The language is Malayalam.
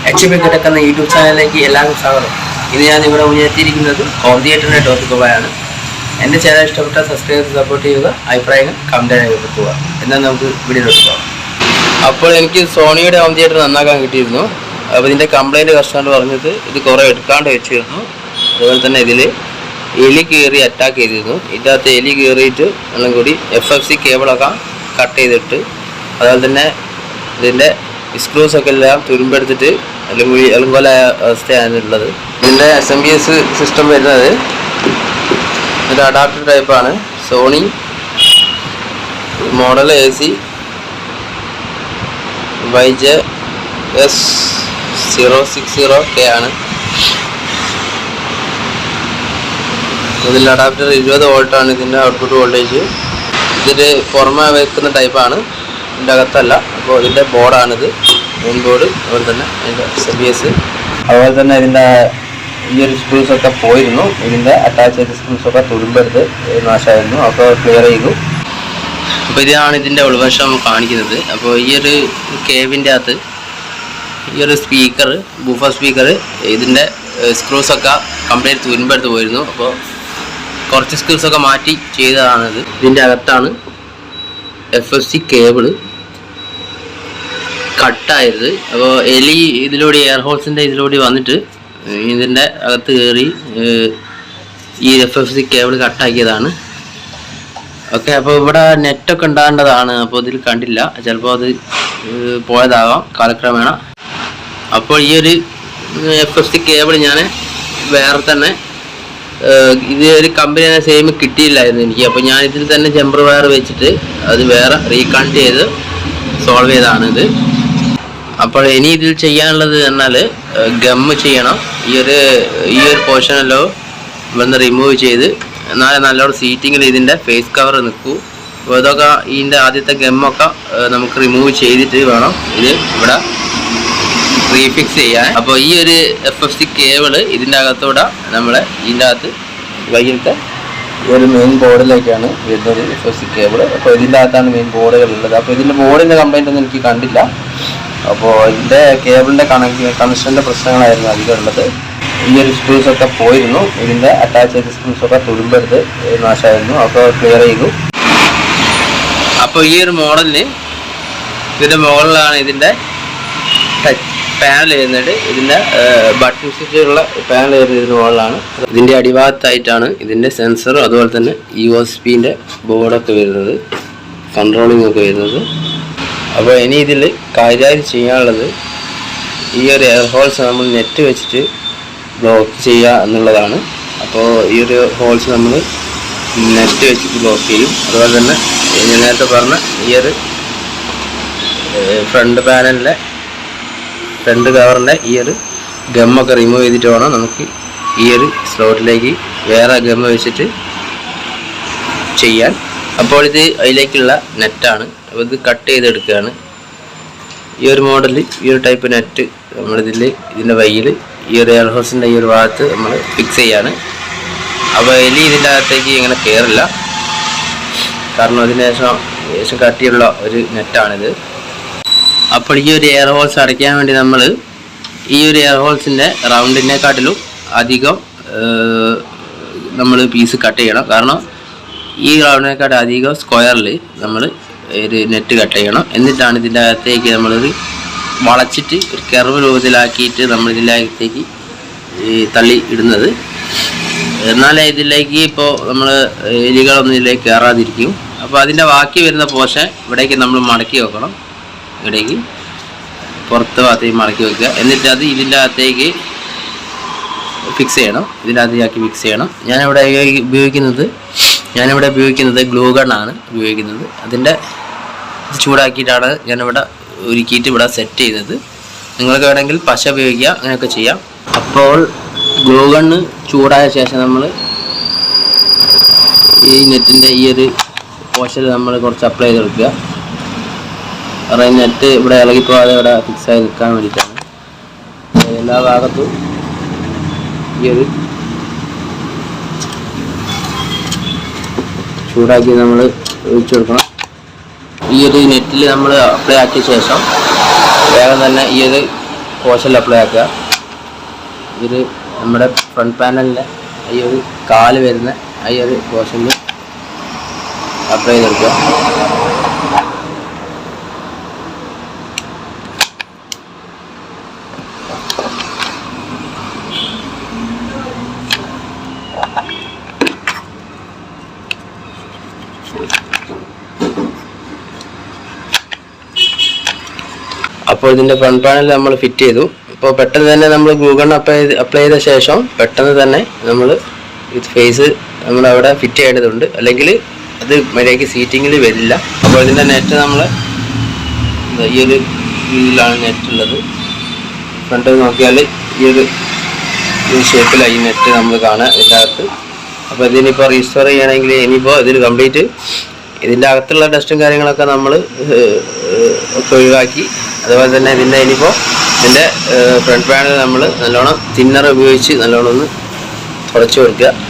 HP കിടക്കുന്ന യൂട്യൂബ് ചാനലിലേക്ക് എല്ലാവർക്കും സ്വാഗതം. ഇന്ന് ഞാൻ ഇവിടെ മുന്നേറ്റിയിരിക്കുന്നത് ഹോം തിയേറ്ററിൻ്റെ ടോപ്പിക്കുമായാണ്. എൻ്റെ ചാനൽ ഇഷ്ടപ്പെട്ട സബ്സ്ക്രൈബ് സപ്പോർട്ട് ചെയ്യുക, അഭിപ്രായങ്ങൾ കമൻറ്റ് രേഖപ്പെടുത്തുക. എന്നാൽ നമുക്ക് വീഡിയോയിലോട്ട് പോകാം. അപ്പോൾ എനിക്ക് സോണിയുടെ ഹോം തിയേറ്റർ നന്നാക്കാൻ കിട്ടിയിരുന്നു. അപ്പോൾ ഇതിൻ്റെ കംപ്ലയിൻറ്റ് കസ്റ്റമർ പറഞ്ഞത് ഇത് കുറേ എടുക്കാണ്ട് വെച്ചിരുന്നു. അതുപോലെ തന്നെ ഇതിൽ എലി കയറി അറ്റാക്ക് ചെയ്തിരുന്നു. ഇതിനകത്ത് എലി കയറിയിട്ട് എല്ലാം കൂടി FFC കേബിളൊക്കെ കട്ട് ചെയ്തിട്ട്, അതുപോലെ തന്നെ ഇതിൻ്റെ സ്ക്രൂസൊക്കെ എല്ലാം തുരുമ്പെടുത്തിട്ട് അലങ്കോല അവസ്ഥയാണ് ഉള്ളത്. ഇതിൻ്റെ SMPS സിസ്റ്റം വരുന്നത് ഒരു അഡാപ്റ്റർ ടൈപ്പാണ്. സോണി മോഡൽ AC YJ-S060K ആണ്. ഇതിൽ അഡാപ്റ്റർ 20 വോൾട്ടാണ് ഇതിൻ്റെ ഔട്ട്പുട്ട് വോൾട്ടേജ്. ഇതിൻ്റെ പുറമെ വെക്കുന്ന ടൈപ്പാണ്, ഇതിൻ്റെ അകത്തല്ല. അപ്പോൾ ഇതിൻ്റെ ബോർഡാണിത്, മെയിൻ ബോർഡ്. അതുപോലെ തന്നെ അതിൻ്റെ SMPS, അതുപോലെ തന്നെ ഇതിൻ്റെ ഈ ഒരു സ്ക്രൂസൊക്കെ പോയിരുന്നു. ഇതിൻ്റെ അറ്റാച്ച് ചെയ്ത സ്ക്രൂസൊക്കെ തുരുമ്പെടുത്ത് നാശമായിരുന്നു. അപ്പോൾ ക്ലിയർ ചെയ്തു. അപ്പോൾ ഇതാണ് ഇതിൻ്റെ ഉൾവശം കാണിക്കുന്നത്. അപ്പോൾ ഈ ഒരു കേബിൻ്റെ അകത്ത് ഈ ഒരു സ്പീക്കർ, ബൂഫർ സ്പീക്കർ, ഇതിൻ്റെ സ്ക്രൂസൊക്കെ കംപ്ലീറ്റ് തുരുമ്പെടുത്ത് പോയിരുന്നു. അപ്പോൾ കുറച്ച് സ്ക്രൂസൊക്കെ മാറ്റി ചെയ്തതാണിത്. ഇതിൻ്റെ അകത്താണ് FFC കേബിള് കട്ടായത്. അപ്പോൾ എലി ഇതിലൂടെ എയർ ഹോൾസിൻ്റെ ഇതിലൂടെ വന്നിട്ട് ഇതിൻ്റെ അകത്ത് കയറി ഈ FFC കേബിൾ കട്ടാക്കിയതാണ്. ഓക്കെ, അപ്പോൾ ഇവിടെ നെറ്റൊക്കെ ഉണ്ടാകേണ്ടതാണ്. അപ്പോൾ ഇതിൽ കണ്ടില്ല, ചിലപ്പോൾ അത് പോയതാകാം കാലക്രമേണ. അപ്പോൾ ഈ ഒരു FFC കേബിൾ ഞാൻ വേറെ തന്നെ ഇത് ഒരു കമ്പനി തന്നെ സെയിം കിട്ടിയില്ലായിരുന്നു എനിക്ക്. അപ്പോൾ ഞാൻ ഇതിൽ തന്നെ ജമ്പർ വയർ വെച്ചിട്ട് അത് വേറെ റീകണക്ട് ചെയ്ത് സോൾവ് ചെയ്തതാണിത്. അപ്പോൾ ഇനി ഇതിൽ ചെയ്യാനുള്ളത് എന്നാൽ ഗമ്മ് ചെയ്യണം. ഈ ഒരു പോർഷനല്ലോ ഇവിടുന്ന് റിമൂവ് ചെയ്ത് എന്നാലേ നല്ലോണം സീറ്റിങ്ങിൽ ഇതിൻ്റെ ഫേസ് കവർ നിൽക്കൂ. അപ്പോൾ ഇതൊക്കെ ഇതിൻ്റെ ആദ്യത്തെ ഗമ്മൊക്കെ നമുക്ക് റിമൂവ് ചെയ്തിട്ട് വേണം ഇത് ഇവിടെ റീഫിക്സ് ചെയ്യാൻ. അപ്പോൾ ഈ ഒരു FFC കേബിള് ഇതിൻ്റെ അകത്തൂടെ നമ്മൾ ഇതിൻ്റെ അകത്ത് വൈകിട്ട് ഒരു മെയിൻ ബോർഡിലേക്കാണ് വരുന്നത് FFC കേബിള്. അപ്പോൾ ഇതിൻ്റെ അകത്താണ് മെയിൻ ബോർഡുകളുള്ളത്. അപ്പോൾ ഇതിൻ്റെ ബോർഡിൻ്റെ കംപ്ലൈൻ്റ് ഒന്നും എനിക്ക് കണ്ടില്ല. അപ്പോൾ ഇതിൻ്റെ കേബിളിൻ്റെ കണക്ഷൻ്റെ പ്രശ്നങ്ങളായിരുന്നു അധികം ഉള്ളത്. ഈ ഒരു സ്ക്രൂസൊക്കെ പോയിരുന്നു. ഇതിൻ്റെ അറ്റാച്ച് ചെയ്ത സ്ക്രൂസൊക്കെ തുരുമ്പെടുത്ത് നാശമായിരുന്നു. അപ്പോൾ ക്ലിയർ ചെയ്തു. അപ്പോൾ ഈ ഒരു മോഡലിന് ഇതിൻ്റെ മുകളിലാണ് ഇതിൻ്റെ ടച്ച് പാനൽ വരുന്നത്. ഇതിൻ്റെ ബട്ടൺ സ്വിച്ചുള്ള പാനൽ വരുന്നത് ഇതിൻ്റെ മുകളിലാണ്. ഇതിൻ്റെ അടിഭാഗത്തായിട്ടാണ് ഇതിൻ്റെ സെൻസറും അതുപോലെ തന്നെ USB-ൻ്റെ ബോർഡൊക്കെ വരുന്നത്, കൺട്രോളിംഗ് ഒക്കെ വരുന്നത്. അപ്പോൾ ഇനി ഇതിൽ കാര്യമായിട്ട് ചെയ്യാനുള്ളത് ഈ ഒരു എയർ ഹോൾസ് നമ്മൾ നെറ്റ് വെച്ചിട്ട് ബ്ലോക്ക് ചെയ്യുക എന്നുള്ളതാണ്. അപ്പോൾ ഈ ഒരു ഹോൾസ് നമ്മൾ നെറ്റ് വെച്ചിട്ട് ബ്ലോക്ക് ചെയ്യും. അതുപോലെ തന്നെ ഞാൻ നേരത്തെ പറഞ്ഞ ഈ ഒരു ഫ്രണ്ട് പാനലിൻ്റെ ഫ്രണ്ട് കവറിൻ്റെ ഈ ഒരു ഗമ്മൊക്കെ റിമൂവ് ചെയ്തിട്ട് വേണം നമുക്ക് ഈ ഒരു സ്ലോട്ടിലേക്ക് വേറെ ഗമ്മ വെച്ചിട്ട് ചെയ്യാൻ. അപ്പോൾ ഇത് അതിലേക്കുള്ള നെറ്റാണ്. അപ്പോൾ ഇത് കട്ട് ചെയ്തെടുക്കുകയാണ്. ഈ ഒരു മോഡൽ, ഈ ഒരു ടൈപ്പ് നെറ്റ് ഇതിൻ്റെ വയ്യിൽ ഈ ഒരു എയർ ഹോൾസിൻ്റെ ഈ ഒരു ഭാഗത്ത് നമ്മൾ ഫിക്സ് ചെയ്യാണ്. അപ്പോൾ എലി ഇതിൻ്റെ അകത്തേക്ക് ഇങ്ങനെ കയറില്ല, കാരണം അതിന് ശേഷം കട്ടിയുള്ള ഒരു നെറ്റാണിത്. അപ്പോൾ ഈ ഒരു എയർ ഹോൾസ് അടയ്ക്കാൻ വേണ്ടി നമ്മൾ ഈ ഒരു എയർ ഹോൾസിൻ്റെ റൗണ്ടിനെക്കാട്ടിലും അധികം നമ്മൾ പീസ് കട്ട് ചെയ്യണം. കാരണം ഈ റൗണ്ടിനെക്കാട്ടും അധികം സ്ക്വയറിൽ നമ്മൾ ഒരു നെറ്റ് കട്ട് ചെയ്യണം. എന്നിട്ടാണ് ഇതിൻ്റെ അകത്തേക്ക് നമ്മളത് വളച്ചിട്ട് ഒരു കർവ് രൂപത്തിലാക്കിയിട്ട് നമ്മൾ ഇതിൻ്റെ അകത്തേക്ക് തള്ളി ഇടുന്നത്. എന്നാലേ ഇതിലേക്ക് ഇപ്പോൾ നമ്മൾ എലികളൊന്നും ഇതിലേക്ക് കയറാതിരിക്കും. അപ്പോൾ അതിൻ്റെ ബാക്കി വരുന്ന പോർഷൻ ഇവിടേക്ക് നമ്മൾ മടക്കി വെക്കണം. ഇവിടേക്ക് പുറത്ത് ഭാഗത്തേക്ക് മടക്കി വെക്കുക. എന്നിട്ട് അത് ഇതിൻ്റെ അകത്തേക്ക് ഫിക്സ് ചെയ്യണം. ഇതിൻ്റെ അകത്തേക്ക് ഫിക്സ് ചെയ്യണം. ഞാനിവിടെ ഉപയോഗിക്കുന്നത് ഗ്ലൂ ഗണ്ണാണ് ഉപയോഗിക്കുന്നത്. അതിൻ്റെ ചൂടാക്കിയിട്ടാണ് ഞാനിവിടെ ഉരുക്കിയിട്ട് ഇവിടെ സെറ്റ് ചെയ്തത്. നിങ്ങൾക്ക് വേണമെങ്കിൽ പശ ഉപയോഗിക്കുക, അങ്ങനെയൊക്കെ ചെയ്യാം. അപ്പോൾ ഗ്ലൂ ഗണ്ണ് ചൂടായ ശേഷം നമ്മൾ ഈ നെറ്റിൻ്റെ ഈ ഒരു പോർഷനിൽ നമ്മൾ കുറച്ച് അപ്ലൈ ചെയ്തെടുക്കുക. കാരണം നെറ്റ് ഇവിടെ ഇളകിപ്പോകാതെ ഇവിടെ ഫിക്സ് ആയി നിൽക്കാൻ വേണ്ടിയിട്ടാണ്. എല്ലാ ഭാഗത്തും ഈ ഒരു ചൂടാക്കി നമ്മൾ ഒഴിച്ചു കൊടുക്കണം. ഈ ഒരു നെറ്റിൽ നമ്മൾ അപ്ലൈ ആക്കിയ ശേഷം വേഗം തന്നെ ഈ ഒരു പോർഷനിൽ അപ്ലൈ ആക്കുക. ഇത് നമ്മുടെ ഫ്രണ്ട് പാനലിൻ്റെ ഈ ഒരു കാല് വരുന്ന ഈ ഒരു പോർഷനിൽ അപ്ലൈ ചെയ്തെടുക്കുക. അപ്പോൾ ഇതിൻ്റെ ഫ്രണ്ട് പാനൽ നമ്മൾ ഫിറ്റ് ചെയ്തു. ഇപ്പോൾ പെട്ടെന്ന് തന്നെ നമ്മൾ ഗ്ലൂ ഗൺ അപ്ലൈ ചെയ്ത ശേഷം പെട്ടെന്ന് തന്നെ നമ്മൾ ഇത് ഫേസ് നമ്മളവിടെ ഫിറ്റ് ചെയ്യേണ്ടതുണ്ട്, അല്ലെങ്കിൽ അത് മര്യാദയ്ക്ക് സീറ്റിങ്ങിൽ വരില്ല. അപ്പോൾ ഇതിൻ്റെ നെറ്റ് നമ്മൾ ഈ ഒരു രീതിയിലാണ് നെറ്റ് ഉള്ളത്. ഫ്രണ്ട് നോക്കിയാൽ ഈ ഒരു ഷേപ്പിലാണ് ഈ നെറ്റ് നമ്മൾ കാണുക ഇതിൻ്റെ അകത്ത്. അപ്പോൾ ഇതിനിപ്പോൾ റീസ്റ്റോർ ചെയ്യണമെങ്കിൽ ഇനിയിപ്പോൾ ഇതിൽ കംപ്ലീറ്റ് ഇതിൻ്റെ അകത്തുള്ള ഡസ്റ്റും കാര്യങ്ങളൊക്കെ നമ്മൾ ഒക്കെ ഒഴിവാക്കി. അതുപോലെ തന്നെ ഇനിയിപ്പോൾ ഇതിൻ്റെ ഫ്രണ്ട് പാനൽ നമ്മൾ നല്ലോണം തിന്നർ ഉപയോഗിച്ച് നല്ലോണം ഒന്ന് തുടച്ചു കൊടുക്കുക.